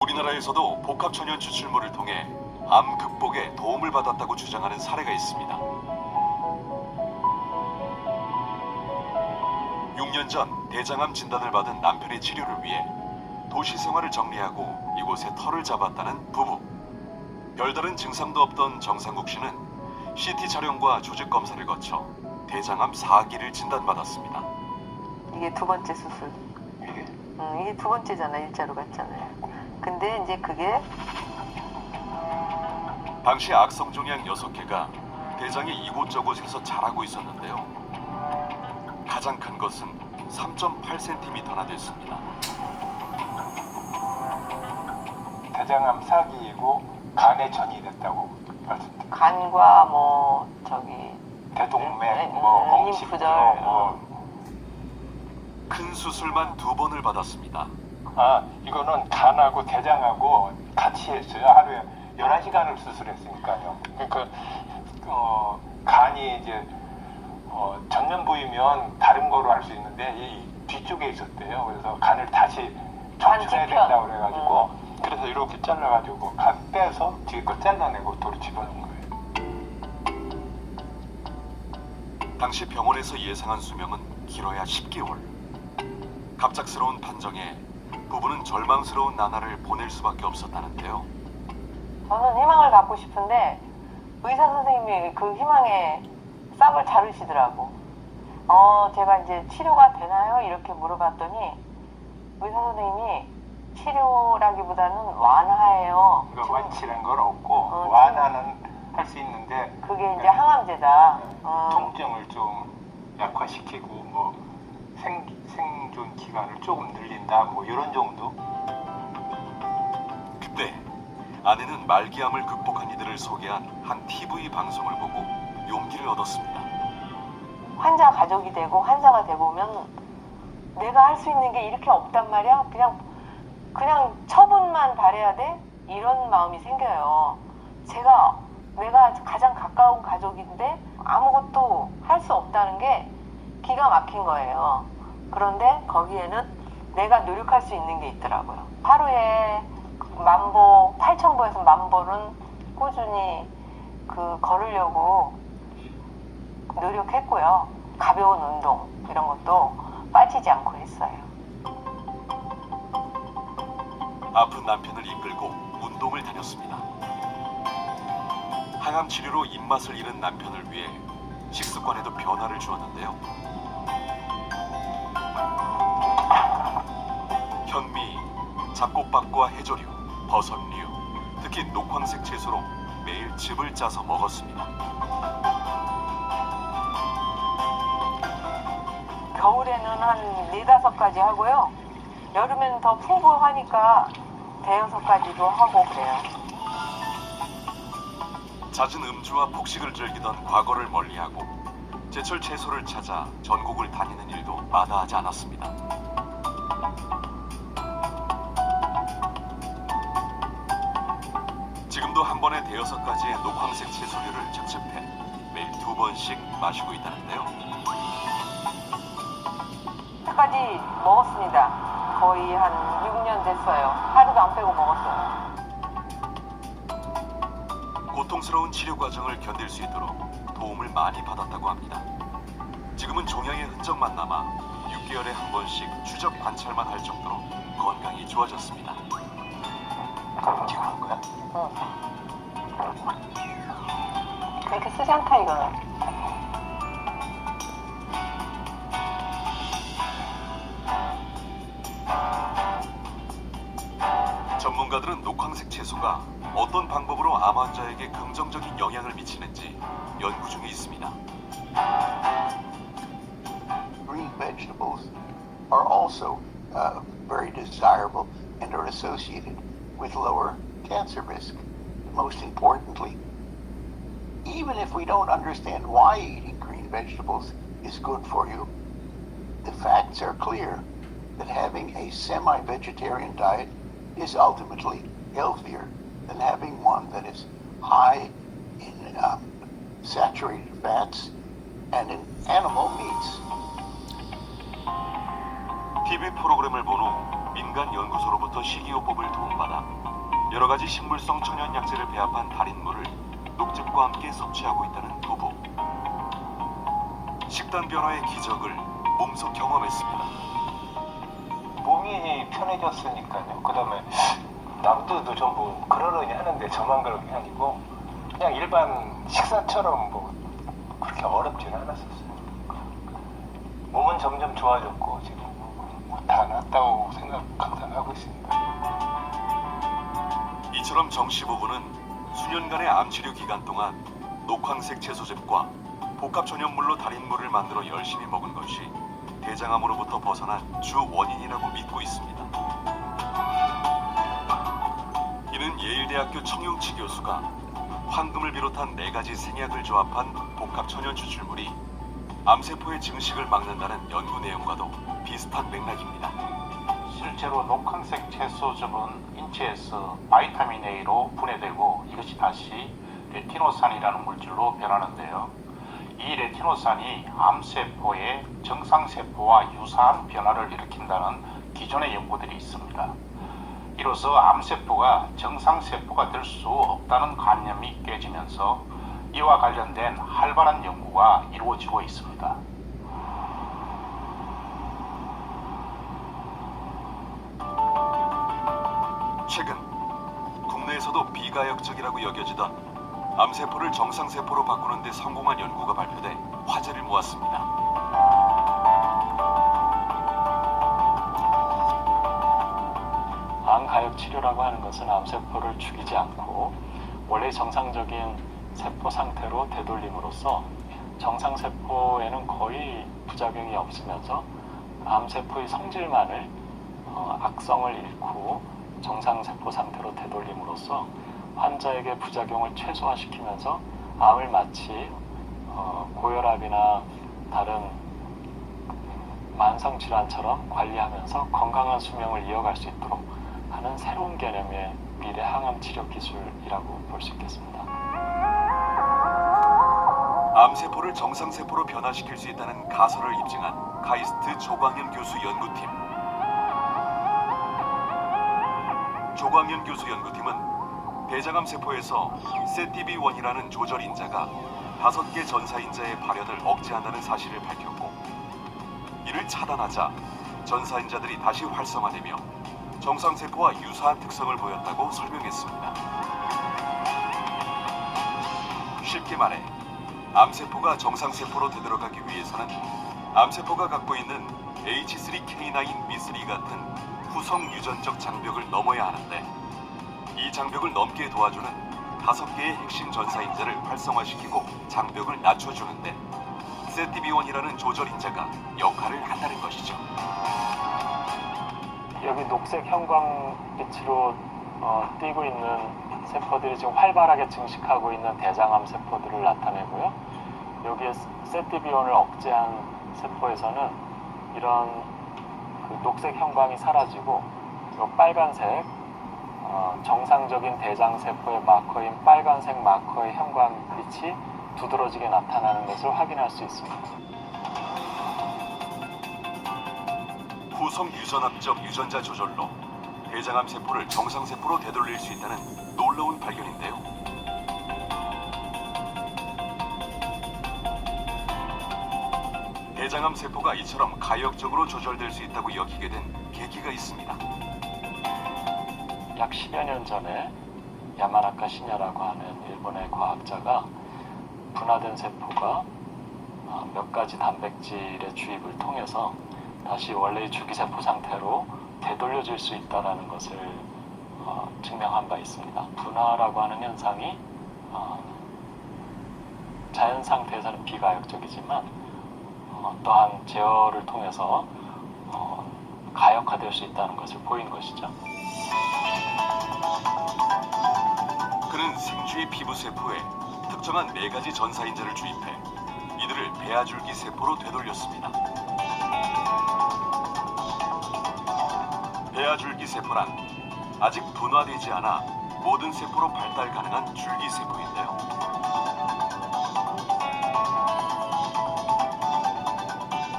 우리나라에서도 복합천연 추출물을 통해 암 극복에 도움을 받았다고 주장하는 사례가 있습니다. 6년 전 대장암 진단을 받은 남편의 치료를 위해 도시 생활을 정리하고 이곳에 터를 잡았다는 부부. 별다른 증상도 없던 정상국 씨는 CT 촬영과 조직 검사를 거쳐 대장암 4기를 진단받았습니다. 이게 두 번째 수술. 이게 두 번째잖아. 일자로 갔잖아요. 근데 이제 그게 당시 악성 종양 6개가 대장의 이곳저곳에서 자라고 있었는데요. 가장 큰 것은 3.8cm나 됐습니다. 대장암 4기이고 간에 전이됐다고 말씀드립니다. 간과 뭐 저기 대동맥, 뭐 림프절, 큰 수술만 2번을 받았습니다. 이거는 간하고 대장하고 같이 했어요. 하루에 11시간을 수술했으니까요. 그러니까 간이 이제 전면 부위면 다른 거로 할 수 있는데 이 뒤쪽에 있었대요. 그래서 간을 다시 적출해야 된다고 그래가지고 그래서 이렇게 잘라가지고 간 빼서 뒤에 거 잘라내고 도로 집어넣은 거예요. 당시 병원에서 예상한 수명은 길어야 10개월. 갑작스러운 판정에 부부는 절망스러운 나날을 보낼 수밖에 없었다는데요. 저는 희망을 갖고 싶은데 의사 선생님이 그 희망에 싹을 자르시더라고. 제가 이제 치료가 되나요? 이렇게 물어봤더니 의사 선생님이 치료라기보다는 완화예요. 그러니까 완치란 건 없고 완화는 할 수 있는데 그게 이제 항암제다. 통증을 좀 약화시키고 뭐 생존 기간을 조금 늘린다 뭐 이런 정도. 그때 아내는 말기암을 극복한 이들을 소개한 한 TV 방송을 보고 용기를 얻었습니다. 환자 가족이 되고 환자가 되보면 내가 할 수 있는 게 이렇게 없단 말이야. 그냥 처분만 바래야 돼? 이런 마음이 생겨요. 내가 가장 가까운 가족인데 아무것도 할 수 없다는 게 기가 막힌 거예요. 그런데 거기에는 내가 노력할 수 있는 게 있더라고요. 하루에 10,000보, 8,000보에서 10,000보는 꾸준히 걸으려고 노력했고요. 가벼운 운동 이런 것도 빠지지 않고 했어요. 아픈 남편을 이끌고 운동을 다녔습니다. 항암 치료로 입맛을 잃은 남편을 위해 식습관에도 변화를 주었는데요. 현미, 잡곡밥과 해조류, 버섯류, 특히 녹황색 채소로 매일 즙을 짜서 먹었습니다. 겨울에는 한 4-5가지 하고요. 여름에는 더 풍부하니까 5-6가지도 하고 그래요. 잦은 음주와 폭식을 즐기던 과거를 멀리하고 제철 채소를 찾아 전국을 다니는 일도 마다하지 않았습니다. 지금도 한 번에 5-6가지의 녹황색 채소류를 착즙해 매일 2번씩 마시고 있다는데요. 까지 먹었습니다. 거의 한 6년 됐어요. 하루도 안 빼고 먹었어요. 고통스러운 치료 과정을 견딜 수 있도록 도움을 많이 받았다고 합니다. 지금은 종양의 흔적만 남아 6개월에 한 번씩 추적 관찰만 할 정도로 건강이 좋아졌습니다. 지금 한 거야? 그렇게 쓰지 않다 이거는. 전문가들은 녹황색 채소가 어떤 방법으로 암 환자에게 긍정적인 영향을 미치는지 연구 중에 있습니다. Green vegetables are also very desirable and are associated with lower cancer risk. Most importantly, even if we don't understand why eating green vegetables is good for you, the facts are clear that having a semi-vegetarian diet is ultimately healthier than having one that is high in saturated fats and in animal meats. TV 프로그램을 본 후 민간 연구소로부터 식이요법을 도움받아 여러 가지 식물성 천연약재를 배합한 달인물을 녹즙과 함께 섭취하고 있다는 부부. 식단 변화의 기적을 몸소 경험했습니다. 몸이 편해졌으니까요. 그다음에 남들도 전부 그러려니 하는데 저만 그런 게 아니고 그냥 일반 식사처럼 뭐 그렇게 어렵지는 않았었어요. 몸은 점점 좋아졌고 지금 다 낫다고 감당하고 있습니다. 이처럼 정씨 부부는 수년간의 암치료 기간 동안 녹황색 채소즙과 복합 전염물로 달인물을 만들어 열심히 먹은 것이 대장암으로부터 벗어난 주 원인이라고 믿고 있습니다. 이는 예일대학교 청용치 교수가 황금을 비롯한 4가지 생약을 조합한 복합 천연 추출물이 암세포의 증식을 막는다는 연구 내용과도 비슷한 맥락입니다. 실제로 녹황색 채소즙은 인체에서 바이타민 A로 분해되고 이것이 다시 레티노산이라는 물질로 변하는데요. 이 레티노산이 암세포의 정상세포와 유사한 변화를 일으킨다는 기존의 연구들이 있습니다. 이로써 암세포가 정상세포가 될 수 없다는 관념이 깨지면서 이와 관련된 활발한 연구가 이루어지고 있습니다. 최근 국내에서도 비가역적이라고 여겨지던 암세포를 정상세포로 바꾸는 데 성공한 연구가 발표돼 화제를 모았습니다. 암가역 치료라고 하는 것은 암세포를 죽이지 않고 원래 정상적인 세포 상태로 되돌림으로써 정상세포에는 거의 부작용이 없으면서 암세포의 성질만을 악성을 잃고 정상세포 상태로 되돌림으로써 환자에게 부작용을 최소화시키면서 암을 마치 고혈압이나 다른 만성질환처럼 관리하면서 건강한 수명을 이어갈 수 있도록 하는 새로운 개념의 미래 항암 치료 기술이라고 볼 수 있겠습니다. 암세포를 정상세포로 변화시킬 수 있다는 가설을 입증한 카이스트 조광현 교수 연구팀. 조광현 교수 연구팀은 대장암 세포에서 세티비1이라는 조절 인자가 5개 전사 인자의 발현을 억제한다는 사실을 밝혔고, 이를 차단하자 전사 인자들이 다시 활성화되며 정상세포와 유사한 특성을 보였다고 설명했습니다. 쉽게 말해 암세포가 정상세포로 되돌아가기 위해서는 암세포가 갖고 있는 H3K9 미쓰리 같은 후성 유전적 장벽을 넘어야 하는데, 이 장벽을 넘게 도와주는 5개의 핵심 전사인자를 활성화시키고 장벽을 낮춰주는데 세티비1이라는 조절인자가 역할을 한다는 것이죠. 여기 녹색 형광빛으로 띄고 있는 세포들이 지금 활발하게 증식하고 있는 대장암 세포들을 나타내고요. 여기에 세티비1을 억제한 세포에서는 이런 그 녹색 형광이 사라지고 이 빨간색 정상적인 대장세포의 마커인 빨간색 마커의 형광빛이 두드러지게 나타나는 것을 확인할 수 있습니다. 후성 유전압적 유전자 조절로 대장암 세포를 정상세포로 되돌릴 수 있다는 놀라운 발견인데요. 대장암 세포가 이처럼 가역적으로 조절될 수 있다고 여기게 된 계기가 있습니다. 약 10여 년 전에 야마나카 시냐라고 하는 일본의 과학자가 분화된 세포가 몇 가지 단백질의 주입을 통해서 다시 원래의 주기세포 상태로 되돌려질 수 있다는 것을 증명한 바 있습니다. 분화라고 하는 현상이 자연 상태에서는 비가역적이지만 또한 제어를 통해서 가역화될 수 있다는 것을 보인 것이죠. 그는 생쥐의 피부세포에 특정한 4가지 전사인자를 주입해 이들을 배아줄기 세포로 되돌렸습니다. 배아줄기 세포란 아직 분화되지 않아 모든 세포로 발달 가능한 줄기세포인데요.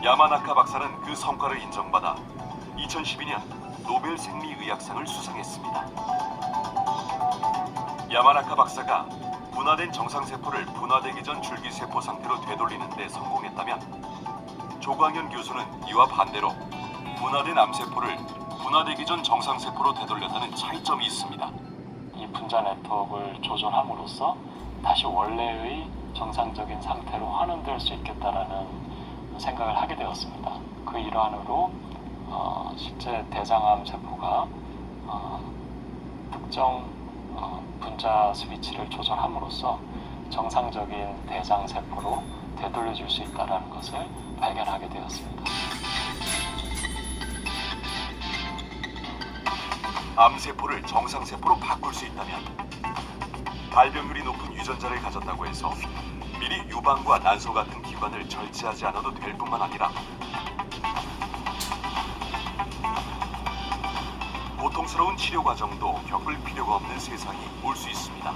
야마나카 박사는 그 성과를 인정받아 2012년 노벨 생리의학상을 수상했습니다. 야마나카 박사가 분화된 정상세포를 분화되기 전 줄기세포 상태로 되돌리는 데 성공했다면 조광현 교수는 이와 반대로 분화된 암세포를 분화되기 전 정상세포로 되돌렸다는 차이점이 있습니다. 이 분자 네트워크를 조절함으로써 다시 원래의 정상적인 상태로 환원될 수 있겠다라는 생각을 하게 되었습니다. 그 일환으로 실제 대장암 세포가 특정 분자 스위치를 조절함으로써 정상적인 대장 세포로 되돌려줄 수 있다는 것을 발견하게 되었습니다. 암세포를 정상세포로 바꿀 수 있다면 발병률이 높은 유전자를 가졌다고 해서 미리 유방과 난소 같은 기관을 절제하지 않아도 될 뿐만 아니라 고통스러운 치료 과정도 겪을 필요가 없는 세상이 올 수 있습니다.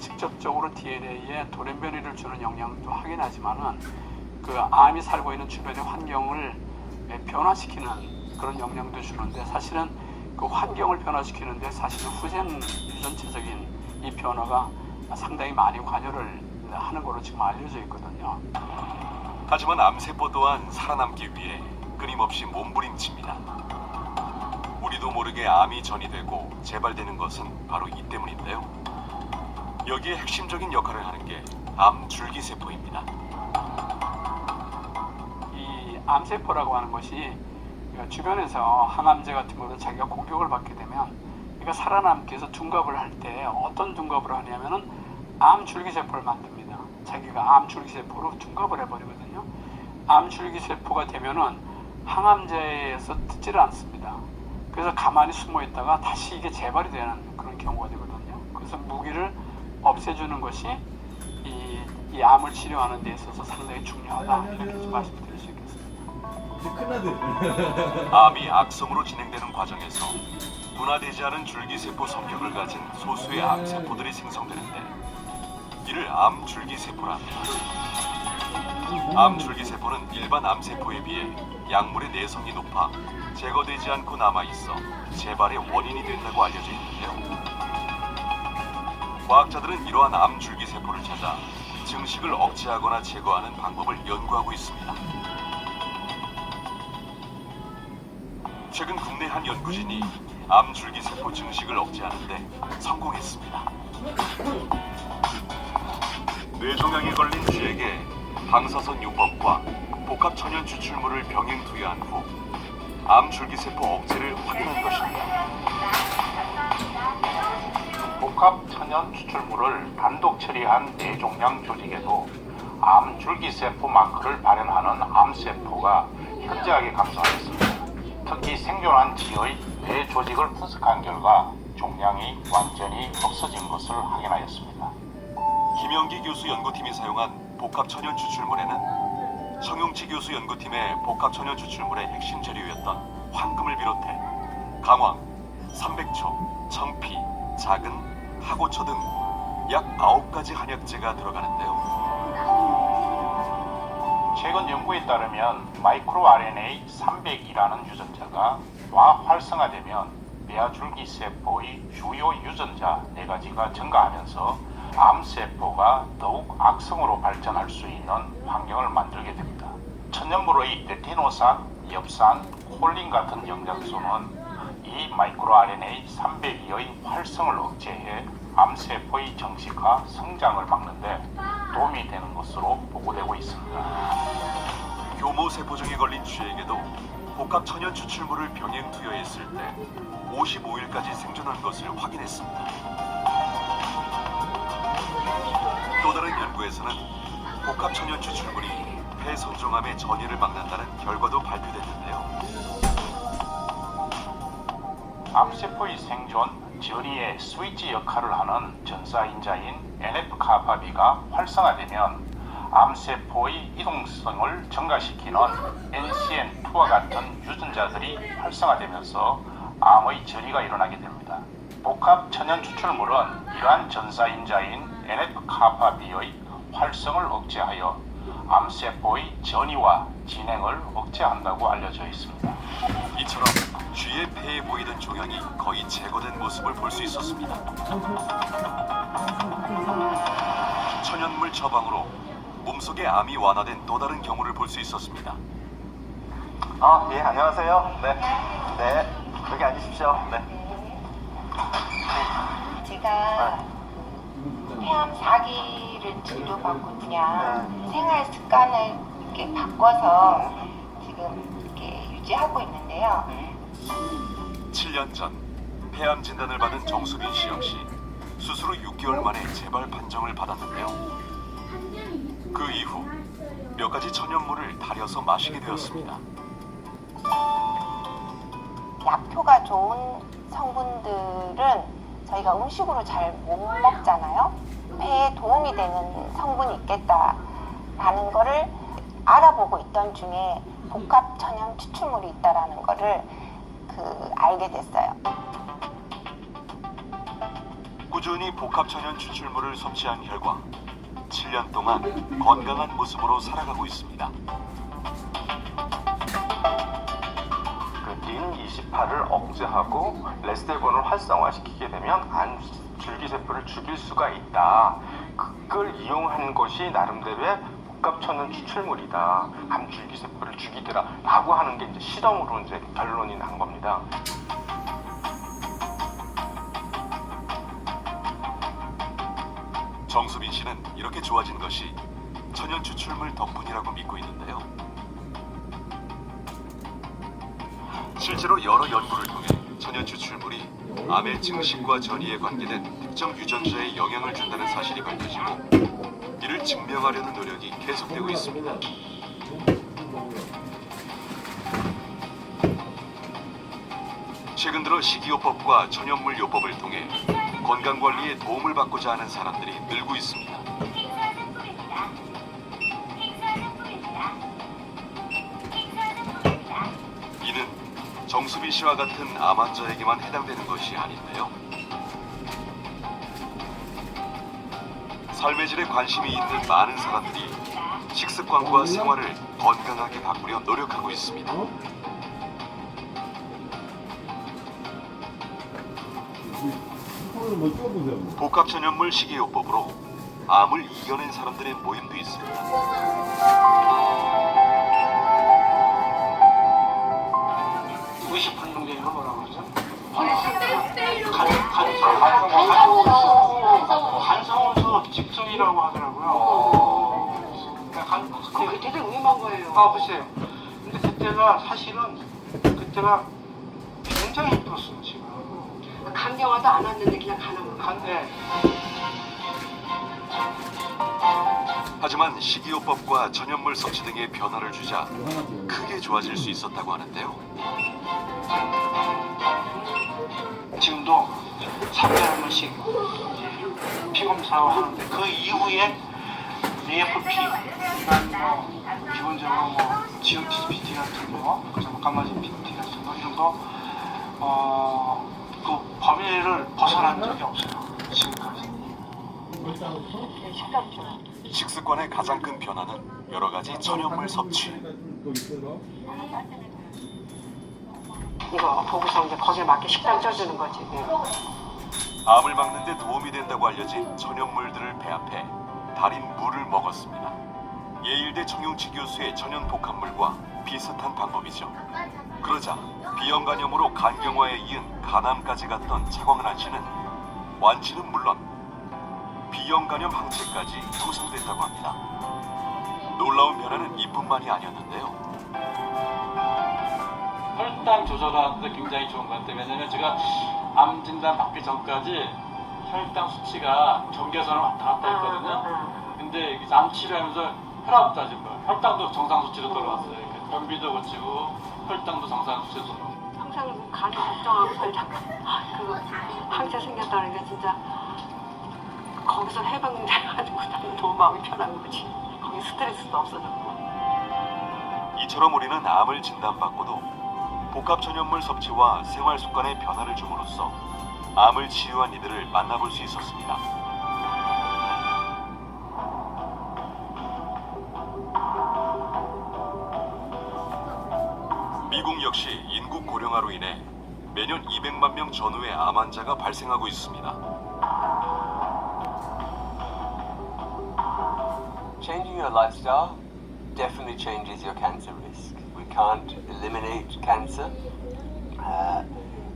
직접적으로 DNA에 돌연변이를 주는 영향도 하긴 하지만은 그 암이 살고 있는 주변의 환경을 변화시키는 그런 영향도 주는데, 사실은 그 환경을 변화시키는데 사실은 후생 유전체적인 이 변화가 상당히 많이 관여를 하는 것으로 지금 알려져 있거든요. 하지만 암세포 또한 살아남기 위해 끊임없이 몸부림칩니다. 우리도 모르게 암이 전이되고 재발되는 것은 바로 이 때문인데요. 여기에 핵심적인 역할을 하는 게 암 줄기세포입니다. 이 암세포라고 하는 것이 주변에서 항암제 같은 거로 자기가 공격을 받게 되면 그러니까 살아남기 위해서 둔갑을 할 때 어떤 둔갑을 하냐면은 암 줄기세포를 만듭니다. 자기가 암 줄기세포로 둔갑을 해버리거든요. 암 줄기세포가 되면은 항암제에서 듣지를 않습니다. 그래서 가만히 숨어 있다가 다시 이게 재발이 되는 그런 경우가 되거든요. 그래서 무기를 없애주는 것이 이 암을 치료하는 데 있어서 상당히 중요하다, 이렇게 좀 말씀드릴 수 있겠습니다. 암이 악성으로 진행되는 과정에서 분화되지 않은 줄기세포 성격을 가진 소수의 암세포들이 생성되는데 이를 암줄기세포라 합니다. 암줄기세포는 일반 암세포에 비해 약물의 내성이 높아 제거되지 않고 남아있어 재발의 원인이 된다고 알려져 있는데요. 과학자들은 이러한 암줄기세포를 찾아 증식을 억제하거나 제거하는 방법을 연구하고 있습니다. 최근 국내 한 연구진이 암줄기세포 증식을 억제하는데 성공했습니다. 뇌종양에 걸린 쥐에게 방사선 요법과 복합천연 추출물을 병행 투여한 후 암줄기세포 억제를 확인한 것입니다. 복합 천연 추출물을 단독 처리한 뇌종양 조직에도 암 줄기세포 마크를 발현하는 암세포가 현저하게 감소하였습니다. 특히 생존한 쥐의 뇌 조직을 분석한 결과 종양이 완전히 없어진 것을 확인하였습니다. 김영기 교수 연구팀이 사용한 복합천연 추출물에는 성용치 교수 연구팀의 복합천연 추출물의 핵심 재료였던 황금을 비롯해 강황, 삼백초, 청피, 작은, 하고초 등 약 9가지 한약재가 들어가는데요. 최근 연구에 따르면 마이크로 RNA 300이라는 유전자가 노화활성화되면 배아줄기세포의 주요 유전자 4가지가 증가하면서 암세포가 더욱 악성으로 발전할 수 있는 환경을 만들게 됩니다. 천연물의 레티노산, 엽산, 콜린 같은 영양소는 이 마이크로 RNA 302의 활성을 억제해 암세포의 정식화, 성장을 막는데 도움이 되는 것으로 보고되고 있습니다. 교모세포증에 걸린 쥐에게도 복합천연 추출물을 병행 투여했을 때 55일까지 생존한 것을 확인했습니다. 또 다른 연구에서는 복합천연 추출물이 폐선종암의 전이를 막는다는 결과도 발표됐는데요. 암세포의 생존, 전이의 스위치 역할을 하는 전사인자인 NF-kappaB가 활성화되면 암세포의 이동성을 증가시키는 NCN2와 같은 유전자들이 활성화되면서 암의 전이가 일어나게 됩니다. 복합 천연 추출물은 이러한 전사인자인 NF-kappaB의 활성을 억제하여 암세포의 전이와 진행을 억제한다고 알려져 있습니다. 이처럼 쥐의 폐에 보이던 종양이 거의 제거된 모습을 볼 수 있었습니다. 천연물 처방으로 몸속의 암이 완화된 또 다른 경우를 볼 수 있었습니다. 예, 안녕하세요. 네, 여기 앉으십시오. 네. 제가 폐암 4기를 진료받고 그냥 생활 습관을 이렇게 바꿔서 지금 이렇게 유지하고 있는데요. 7년 전 폐암 진단을 받은 정수빈 씨 역시 수술 후 6개월 만에 재발 판정을 받았는데요. 그 이후 몇 가지 천연물을 달여서 마시게 되었습니다. 약효가 좋은 성분들은 저희가 음식으로 잘 못 먹잖아요. 폐에 도움이 되는 성분이 있겠다라는 거를 알아보고 있던 중에 복합 천연 추출물이 있다라는 거를 알게 됐어요. 꾸준히 복합 천연 추출물을 섭취한 결과 7년 동안 건강한 모습으로 살아가고 있습니다. 린28을 억제하고 레스테본을 활성화시키게 되면 암 줄기세포를 죽일 수가 있다. 그걸 이용한 것이 나름대로의 복합천연 추출물이다. 암 줄기세포를 죽이더라라고 하는 게 이제 실험으로 이제 결론이 난 겁니다. 정수빈 씨는 이렇게 좋아진 것이 천연 추출물 덕분이라고 믿고 있는데요. 실제로 여러 연구를 통해 천연 추출물이 암의 증식과 전이에 관계된 특정 유전자에 영향을 준다는 사실이 밝혀지고 이를 증명하려는 노력이 계속되고 있습니다. 최근 들어 식이요법과 천연물 요법을 통해 건강관리에 도움을 받고자 하는 사람들이 늘고 있습니다. 이는 정수빈 씨와 같은 암 환자에게만 해당되는 것이 아닌데요. 삶의 질에 관심이 있는 많은 사람들이 식습관과 생활을 건강하게 바꾸려 노력하고 있습니다. 복합 천연물 식이요법으로 암을 이겨낸 사람들의 모임도 있습니다. 의식 판정적인 걸 뭐라고 그러죠? 간성원소 집중이라고 하더라고요. 그게 되게 위험한 거예요. 글쎄요. 근데 그때가 사실은 그때가 굉장히 힘들었어요, 지금. 강경화도 안 왔는데 그냥 가는 거. 네. 하지만 식이요법과 천연물 섭취 등의 변화를 주자 크게 좋아질 수 있었다고 하는데요. 지금도 3년에 한 번씩 피검사를 하는데 그 이후에 AFP, 기본적으로 GOT-PT 같은 거, 그리고 감마진 PT 같은 거 이런 거 그 범위를 벗어난 적이 없어요. 지금까지. 식습관의 가장 큰 변화는 여러 가지 천연물 섭취. 이거 보고서 이제 거기에 맞게 식단 쪄주는 거지. 암을 막는 데 도움이 된다고 알려진 천연물들을 배합해 달인 물을 먹었습니다. 예일대 정용치 교수의 천연 복합물과 비슷한 방법이죠. 그러자 비형 간염으로 간경화에 이은 간암까지 갔던 차광란 씨는 완치는 물론 비형 간염 항체까지 형성됐다고 합니다. 놀라운 변화는 이뿐만이 아니었는데요. 혈당 조절하는데 굉장히 좋은 것 같아요. 왜냐면 제가 암 진단 받기 전까지 혈당 수치가 경계선을 왔다 갔다 했거든요. 근데 암 치료하면서 혈압 따진 거예요. 혈당도 정상 수치로 돌아왔어요. 변비도 고치고 혈당도 정상 수치로 돌아왔어요. 항상 간을 걱정하고 살다가 그거 항체 생겼다는 게 진짜 거기서 해방돼가지고 나는 너무 마음이 편한 거지. 거기 스트레스도 없어졌고. 이처럼 우리는 암을 진단받고도 복합 천연물 섭취와 생활 습관의 변화를 줌으로써 암을 치유한 이들을 만나볼 수 있었습니다. 미국 역시 인구 고령화로 인해 매년 200만 명 전후의 암 환자가 발생하고 있습니다. Changing your lifestyle definitely changes your cancer risk. We can't eliminate cancer,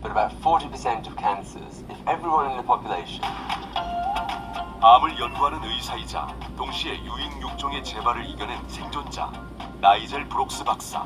but about 40% of cancers, if everyone in the population 암을 연구하는 의사이자 동시에 유익육종의 재발을 이겨낸 생존자 나이젤 브록스 박사.